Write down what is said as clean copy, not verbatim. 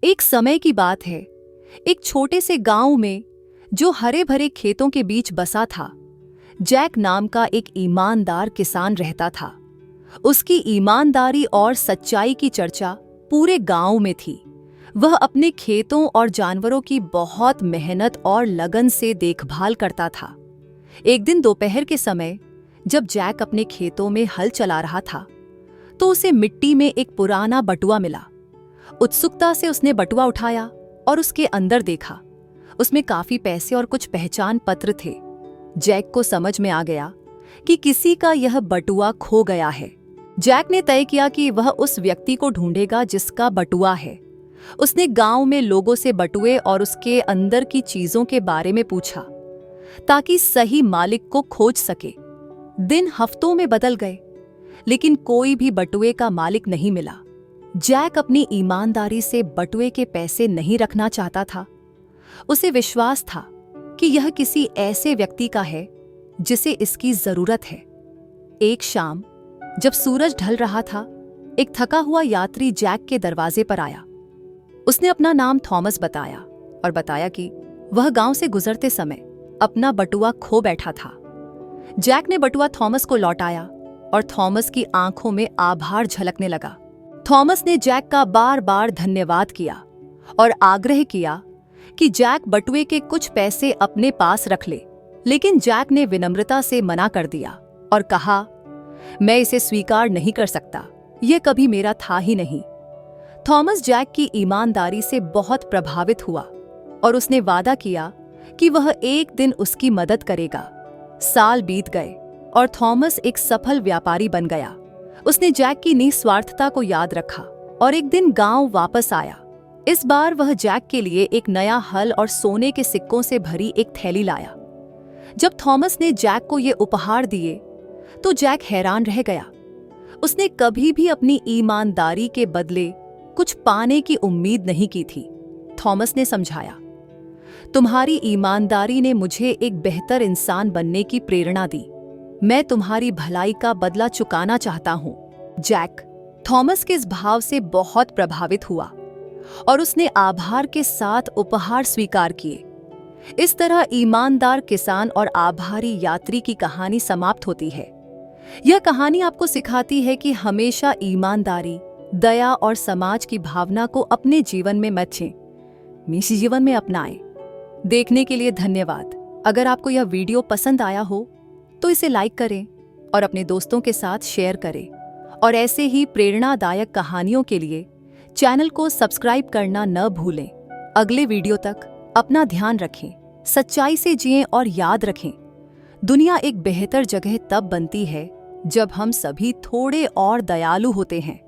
एक समय की बात है। एक छोटे से गांव में, जो हरे भरे खेतों के बीच बसा था, जैक नाम का एक ईमानदार किसान रहता था। उसकी ईमानदारी और सच्चाई की चर्चा पूरे गांव में थी। वह अपने खेतों और जानवरों की बहुत मेहनत और लगन से देखभाल करता था। एक दिन दोपहर के समय, जब जैक अपने खेतों में हल चला रहा था, तो उसे मिट्टी में एक पुराना बटुआ मिला। उत्सुकता से उसने बटुआ उठाया और उसके अंदर देखा। उसमें काफी पैसे और कुछ पहचान पत्र थे। जैक को समझ में आ गया कि किसी का यह बटुआ खो गया है। जैक ने तय किया कि वह उस व्यक्ति को ढूंढेगा जिसका बटुआ है। उसने गांव में लोगों से बटुए और उसके अंदर की चीजों के बारे में पूछा, ताकि सही मालिक को खोज सके। दिन हफ्तों में बदल गए, लेकिन कोई भी बटुए का मालिक नहीं मिला। जैक अपनी ईमानदारी से बटुए के पैसे नहीं रखना चाहता था। उसे विश्वास था कि यह किसी ऐसे व्यक्ति का है जिसे इसकी जरूरत है। एक शाम, जब सूरज ढल रहा था, एक थका हुआ यात्री जैक के दरवाजे पर आया। उसने अपना नाम थॉमस बताया और बताया कि वह गांव से गुजरते समय अपना बटुआ खो बैठा था। जैक ने बटुआ थॉमस को लौटाया और थॉमस की आंखों में आभार झलकने लगा। थॉमस ने जैक का बार बार धन्यवाद किया और आग्रह किया कि जैक बटुए के कुछ पैसे अपने पास रख ले। लेकिन जैक ने विनम्रता से मना कर दिया और कहा, मैं इसे स्वीकार नहीं कर सकता, यह कभी मेरा था ही नहीं। थॉमस जैक की ईमानदारी से बहुत प्रभावित हुआ और उसने वादा किया कि वह एक दिन उसकी मदद करेगा। साल बीत गए और थॉमस एक सफल व्यापारी बन गया। उसने जैक की निस्वार्थता को याद रखा और एक दिन गांव वापस आया। इस बार वह जैक के लिए एक नया हल और सोने के सिक्कों से भरी एक थैली लाया। जब थॉमस ने जैक को ये उपहार दिए, तो जैक हैरान रह गया। उसने कभी भी अपनी ईमानदारी के बदले कुछ पाने की उम्मीद नहीं की थी। थॉमस ने समझाया, तुम्हारी ईमानदारी ने मुझे एक बेहतर इंसान बनने की प्रेरणा दी। मैं तुम्हारी भलाई का बदला चुकाना चाहता हूं। जैक थॉमस के इस भाव से बहुत प्रभावित हुआ और उसने आभार के साथ उपहार स्वीकार किए। इस तरह ईमानदार किसान और आभारी यात्री की कहानी समाप्त होती है। यह कहानी आपको सिखाती है कि हमेशा ईमानदारी, दया और समाज की भावना को अपने जीवन में मत जीवन में अपनाएं। देखने के लिए धन्यवाद। अगर आपको यह वीडियो पसंद आया हो तो इसे लाइक करें और अपने दोस्तों के साथ शेयर करें। और ऐसे ही प्रेरणादायक कहानियों के लिए चैनल को सब्सक्राइब करना न भूलें। अगले वीडियो तक अपना ध्यान रखें, सच्चाई से जिएं और याद रखें, दुनिया एक बेहतर जगह तब बनती है जब हम सभी थोड़े और दयालु होते हैं।